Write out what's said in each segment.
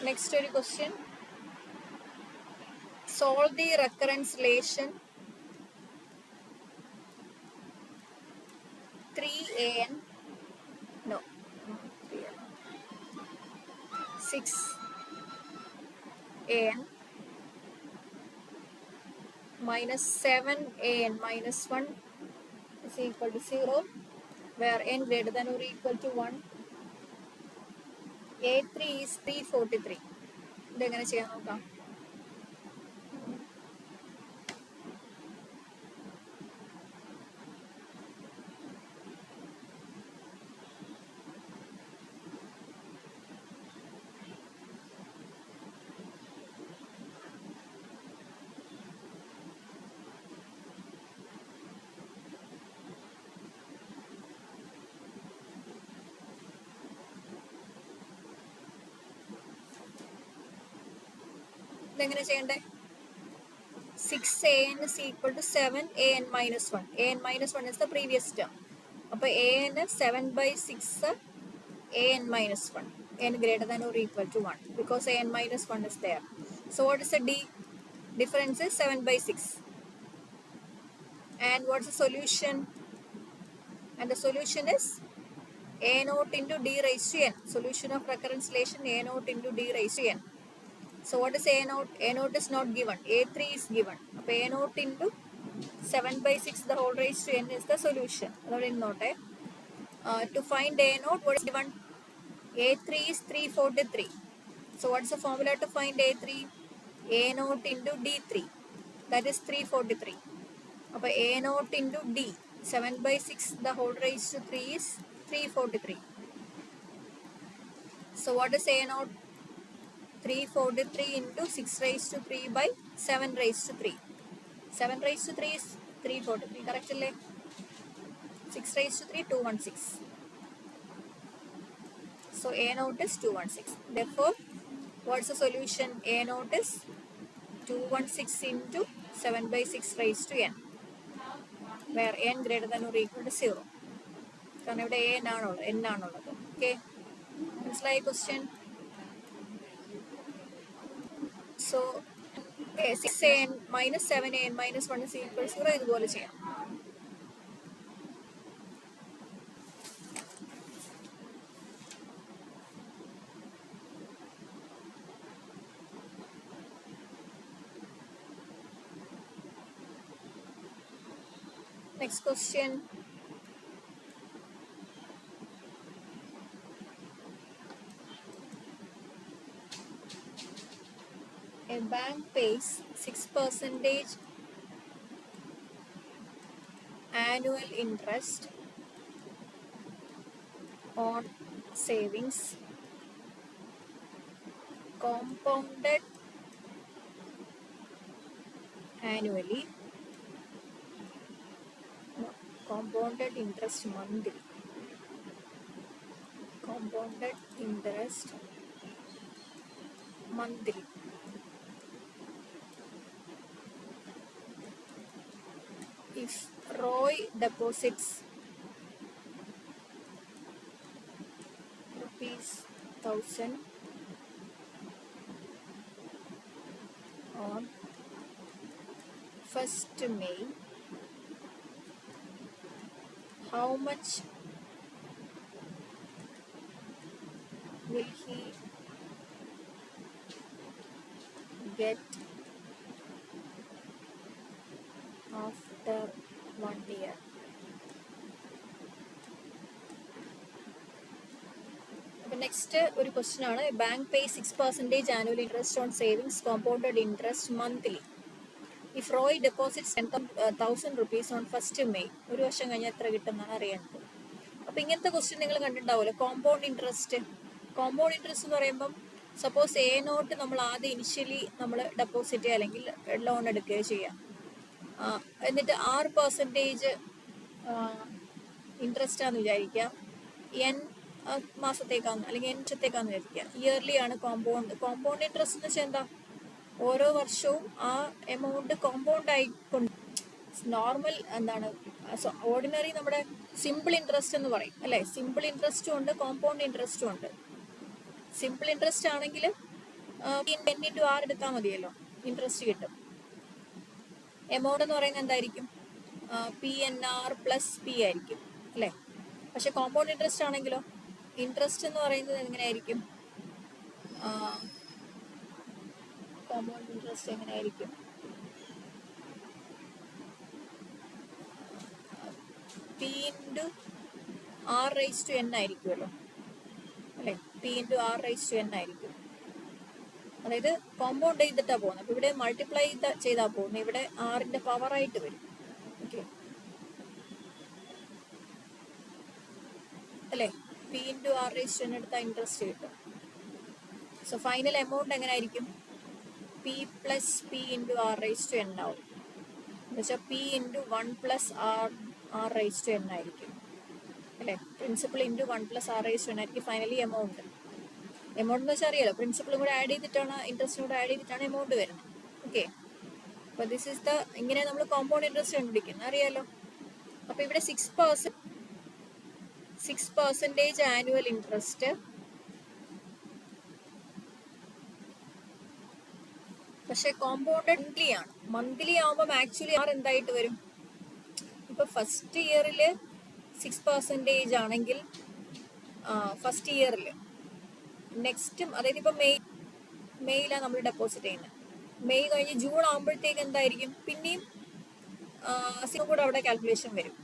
Next question. Solve the recurrence relation 3an, no, 6an minus 7an minus 1 is equal to 0, where n greater than or equal to 1. A3 is 343. ഇതെങ്ങനെ ചെയ്യാൻ നോക്കാം. ഇതെങ്ങനെ ചെയ്യണ്ടേ? 6an is equal to 7an minus 1. an minus 1 is the previous term. അപ്പോൾ an 7/6 an minus 1. n greater than or equal to 1 because an minus 1 is there. So what is the d? Difference is 7/6. And what's the solution? And the solution is a naught into d raised to n. Solution of recurrence relation a naught into d raised to n. So what is a naught? A naught is not given. A3 is given. So a naught into 7/6 the whole raised to n is the solution. To find a naught, what is given? A3 is 343. So what's the formula to find A3? A naught into D3. That is 343. So A naught into D. 7/6 the whole raised to 3 is 343. So what is A naught? 343 into 6 raised to 3 by 7 raised to 3. 7 raised to 3 is 343. Correct? 6 raised to 3, 216. So A naught is 216. Therefore, what's the solution? A naught is 216 into 7/6 raised to n, where n greater than or equal to 0. കാരണം ഇവിടെ n ആണുള്ളത്. Okay, മനസ്സിലായ question? So 6an minus 7an minus 1 is equal to 0. ഇതുപോലെ ചെയ്യാം. Next question. A bank pays 6% annual interest on savings compounded annually. No, compounded interest monthly. Compounded interest monthly. If Roy deposits ₹1,000 on 1st May, how much will he get after 1 year? Next ഒരു question ആണ്. Bank pay 6% annual interest on savings compounded interest monthly. If Roy deposits 10,000 rupees on 1st May, ഒരു വർഷം കഴിഞ്ഞാൽ എത്ര കിട്ടുമെന്നാണ് അറിയേണ്ടത്. അപ്പോൾ ഇങ്ങനത്തെ ക്വസ്റ്റ്യൻ നിങ്ങൾ കണ്ടിട്ടുണ്ടാവുമല്ലോ. കോമ്പൗണ്ട് ഇൻട്രസ്റ്റ് എന്ന് പറയുമ്പം സപ്പോസ് എ നോട്ട് നമ്മൾ ആദ്യം ഇനിഷ്യലി നമ്മൾ ഡെപ്പോസിറ്റ് ചെയ്യുക അല്ലെങ്കിൽ ലോൺ എടുക്കുകയോ ചെയ്യാം. എന്നിട്ട് 6% ഇൻട്രസ്റ്റ് ആണെന്ന് വിചാരിക്കാം. n മാസത്തേക്കാന്ന് അല്ലെങ്കിൽ n വർഷത്തേക്കാന്ന് വിചാരിക്കുക. ഇയർലി ആണ് കോമ്പൗണ്ട് ഇൻട്രസ്റ്റ് എന്ന് വെച്ചാൽ എന്താ? ഓരോ വർഷവും ആ എമൗണ്ട് കോമ്പൗണ്ട് ആയിക്കൊണ്ട് നോർമൽ എന്താണ് ഓർഡിനറി നമ്മുടെ സിമ്പിൾ ഇൻട്രസ്റ്റ് എന്ന് പറയും അല്ലേ? സിമ്പിൾ ഇൻട്രസ്റ്റും ഉണ്ട്, കോമ്പൗണ്ട് ഇൻട്രസ്റ്റും ഉണ്ട്. സിമ്പിൾ ഇൻട്രസ്റ്റ് ആണെങ്കിൽ എൻ ഇൻറ്റു ആർ എടുത്താൽ മതിയല്ലോ, ഇൻട്രസ്റ്റ് കിട്ടും. എമൗണ്ട് എന്ന് പറയുന്നത് എന്തായിരിക്കും? P N R plus P ആയിരിക്കും അല്ലേ? പക്ഷെ കോമ്പൗണ്ട് ഇൻട്രസ്റ്റ് ആണെങ്കിലോ, ഇൻട്രസ്റ്റ് എന്ന് പറയുന്നത് എങ്ങനെയായിരിക്കും? കോമ്പൗണ്ട് ഇൻട്രസ്റ്റ് എങ്ങനെയായിരിക്കും? P into R raise to N ആയിരിക്കുമല്ലോ അല്ലേ? P into R raise to N ആയിരിക്കും. അതായത് കോമ്പൗണ്ട് ചെയ്തിട്ടാണ് പോകുന്നത്. അപ്പോൾ ഇവിടെ മൾട്ടിപ്ലൈ ചെയ്താൽ പോകുന്നത്, ഇവിടെ ആറിൻ്റെ പവറായിട്ട് വരും. ഓക്കെ അല്ലേ? P into R raise to N എടുത്താൽ ഇൻട്രസ്റ്റ് കിട്ടും. സോ ഫൈനൽ എമൗണ്ട് എങ്ങനെയായിരിക്കും? P plus P into R raise to N ആവും. എന്ന് വെച്ചാൽ P into 1 plus R raise to N ആയിരിക്കും അല്ലേ? Principal into 1 plus R raise to N ആയിരിക്കും finally amount. Amount എന്ന് വെച്ചാൽ അറിയാലോ, പ്രിൻസിപ്പിളും കൂടെ ആഡ് ചെയ്തിട്ടാണ്, ഇൻട്രസ്റ്റും കൂടെ ആഡ് ചെയ്തിട്ടാണ് എമൗണ്ട് വരുന്നത്. ഓക്കെ, അപ്പോൾ ദിസ് ഈസ് ദ, ഇങ്ങനെ നമ്മൾ കോമ്പൗണ്ട് ഇൻട്രസ്റ്റ് കണ്ടുപിടിക്കുന്നത് അറിയാലോ. അപ്പോൾ ഇവിടെ 6% ആനുവൽ ഇൻട്രസ്റ്റ്. പക്ഷെ കോമ്പൗണ്ടഡ് മന്ത്ലി ആണ്. മന്ത്ലി ആവുമ്പോൾ ആക്ച്വലി ആർ എന്തായിട്ട് വരും? ഇപ്പൊ ഫസ്റ്റ് ഇയറിൽ 6% ആണെങ്കിൽ ഫസ്റ്റ് ഇയറിൽ നെക്സ്റ്റും, അതായത് ഇപ്പൊ മെയ്യിലാണ് നമ്മൾ ഡെപ്പോസിറ്റ് ചെയ്യുന്നത്. മെയ് കഴിഞ്ഞ് ജൂൺ ആകുമ്പോഴത്തേക്ക് എന്തായിരിക്കും? പിന്നെയും കൂടെ അവിടെ കാൽക്കുലേഷൻ വരും.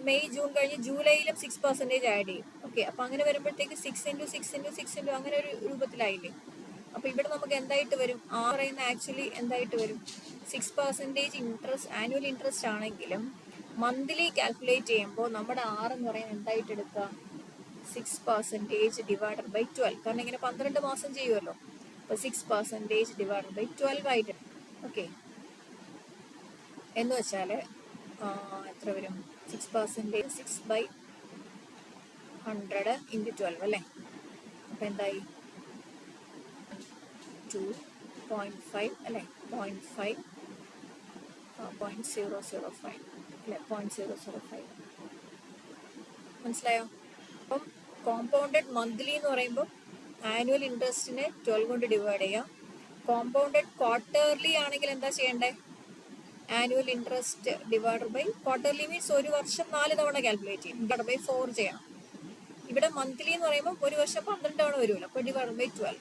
മെയ് ജൂൺ കഴിഞ്ഞ് ജൂലൈയിലും 6% ആഡ് ചെയ്യും. ഓക്കെ, അപ്പൊ അങ്ങനെ വരുമ്പോഴത്തേക്ക് 6 × 6 × 6 അങ്ങനെ ഒരു രൂപത്തിലായില്ലേ? അപ്പൊ ഇവിടെ നമുക്ക് എന്തായിട്ട് വരും? പറയുന്ന ആക്ച്വലി എന്തായിട്ട് വരും? 6% ഇൻട്രസ്റ്റ്, ആനുവൽ ഇൻട്രസ്റ്റ് ആണെങ്കിലും മന്ത്ലി കാൽക്കുലേറ്റ് ചെയ്യുമ്പോൾ നമ്മുടെ എന്ന് പറയുന്നത് എന്തായിട്ട് എടുക്കുക? 6% ഡിവൈഡഡ് ബൈ 12. കാരണം ഇങ്ങനെ 12 മാസം ചെയ്യുമല്ലോ. അപ്പൊ 6% ഡിവൈഡഡ് ബൈ 12 ആയിട്ട്. ഓക്കെ, എന്ന് വെച്ചാൽ എത്ര വരും? 6% 6/100 × 12 അല്ലേ? അപ്പൊ എന്തായി? 2.5 അല്ലേ? 0.5 0.005 അല്ലേ? 0.005 മനസ്സിലായോ? അപ്പം കോമ്പൗണ്ടഡ് മന്ത്ലി എന്ന് പറയുമ്പോൾ ആനുവൽ ഇൻട്രസ്റ്റിനെ 12 കൊണ്ട് ഡിവൈഡ് ചെയ്യാം. കോമ്പൗണ്ടഡ് ക്വാർട്ടർലി ആണെങ്കിൽ എന്താ ചെയ്യേണ്ടത്? Annual interest divided by quarterly means ഒരു വർഷം 4 തവണ കാൽക്കുലേറ്റ് ചെയ്യും, ഡിവൈഡ് ബൈ 4 ചെയ്യണം. ഇവിടെ മന്ത്ലി എന്ന് പറയുമ്പോൾ ഒരു വർഷം 12 തവണ വരുമല്ലോ, അപ്പോൾ ഡിവൈഡ് ബൈ 12.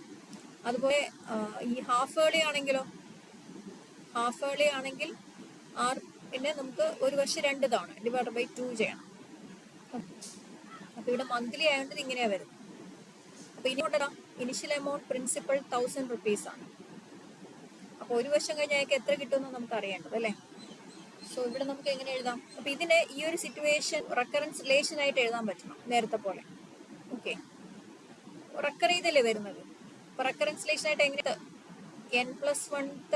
അതുപോലെ ഈ ഹാഫ് ഏർലി ആണെങ്കിലോ, ഹാഫ് ഏർലി ആണെങ്കിൽ പിന്നെ നമുക്ക് ഒരു വർഷം 2 തവണ ഡിവൈഡ് ബൈ 2 ചെയ്യണം. അപ്പോൾ ഇവിടെ മന്ത്ലി ആയതുകൊണ്ട് ഇങ്ങനെയാണ് വരുന്നത്. അപ്പോൾ ഇനി കൊണ്ടുവരാം. ഇനിഷ്യൽ എമൗണ്ട് പ്രിൻസിപ്പൽ 1000 rupees ആണ്. അപ്പോൾ ഒരു വർഷം കഴിഞ്ഞ് അയാൾക്ക് എത്ര കിട്ടുമെന്ന് നമുക്ക് അറിയേണ്ടത് അല്ലേ? സോ ഇവിടെ നമുക്ക് എങ്ങനെ എഴുതാം? അപ്പോൾ ഇതിനെ ഈ ഒരു സിറ്റുവേഷൻ റെക്കറൻസ് റിലേഷൻ ആയിട്ട് എഴുതാൻ പറ്റണം, നേരത്തെ പോലെ. ഓക്കെ, റെക്കർ ചെയ്തല്ലേ വരുന്നത്. അപ്പോൾ റെക്കറൻസ് റിലേഷൻ ആയിട്ട് എങ്ങനെ? n+1th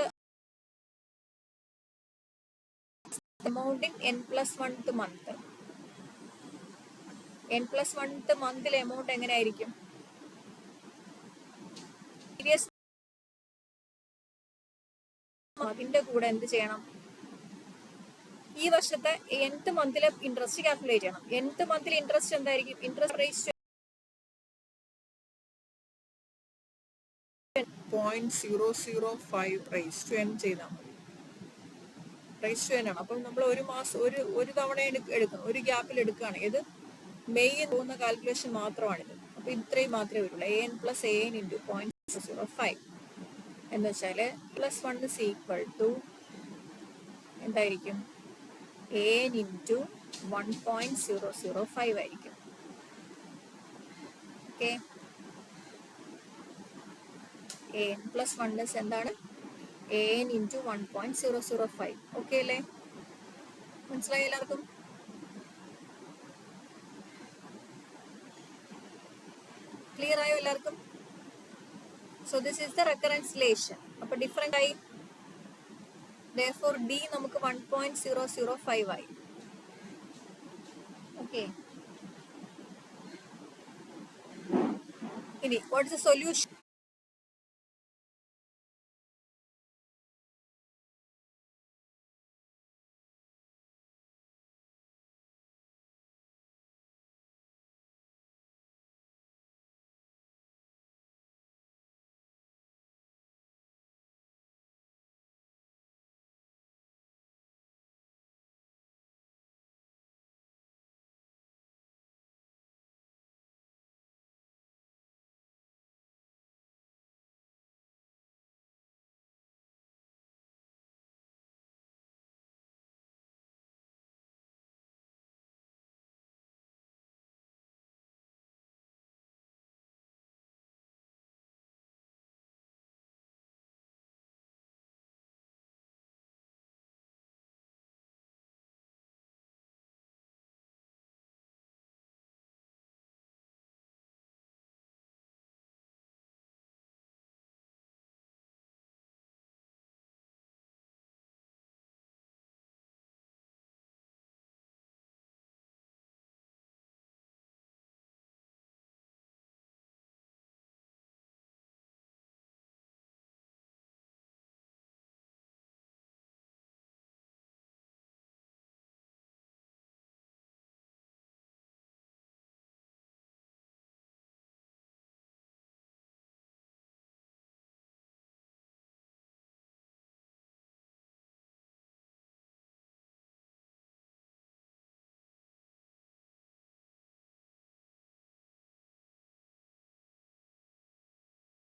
amount in n+1th month. n+1th മന്തിലെ എമൗണ്ട് എങ്ങനെയായിരിക്കും? അതിന്റെ കൂടെ എന്ത് ചെയ്യണം? ഈ വർഷത്തെ nth മന്തിലെ ഇൻട്രസ്റ്റ് കാൽക്കുലേറ്റ് ചെയ്യണം. nth മന്തിലെ ഇൻട്രസ്റ്റ് എന്തായിരിക്കും? Interest rate 0.005 raise to n ചെയ്താൽ മതി. റേസ് ടു n ആണ്. അപ്പം നമ്മൾ ഒരു മാസം ഒരു തവണ എടുക്കണം, ഒരു ഗ്യാപ്പിൽ എടുക്കുകയാണ്. ഇത് മെയ് പോകുന്ന കാൽക്കുലേഷൻ മാത്രമാണിത്. അപ്പൊ ഇത്രയും മാത്രമേ വരുള്ളൂ. an + an × 0.005 എന്ന് വെച്ചാൽ +1 = എന്തായിരിക്കും? an × 1.005 ആയിരിക്കും. ഓക്കെ, an + 1 എന്താണ്? an × 1.005. ഓക്കെ അല്ലേ? മനസ്സിലായി എല്ലാവർക്കും? ക്ലിയർ ആയോ എല്ലാവർക്കും? So this is the recurrence relation. അപ്പൊ ഡിഫറെന്റ് ആയി. therefore d നമുക്ക് 1.005 ആയി. ഓക്കെ, ഇനി വാട്ട് ഇസ് ദ സൊല്യൂഷൻ?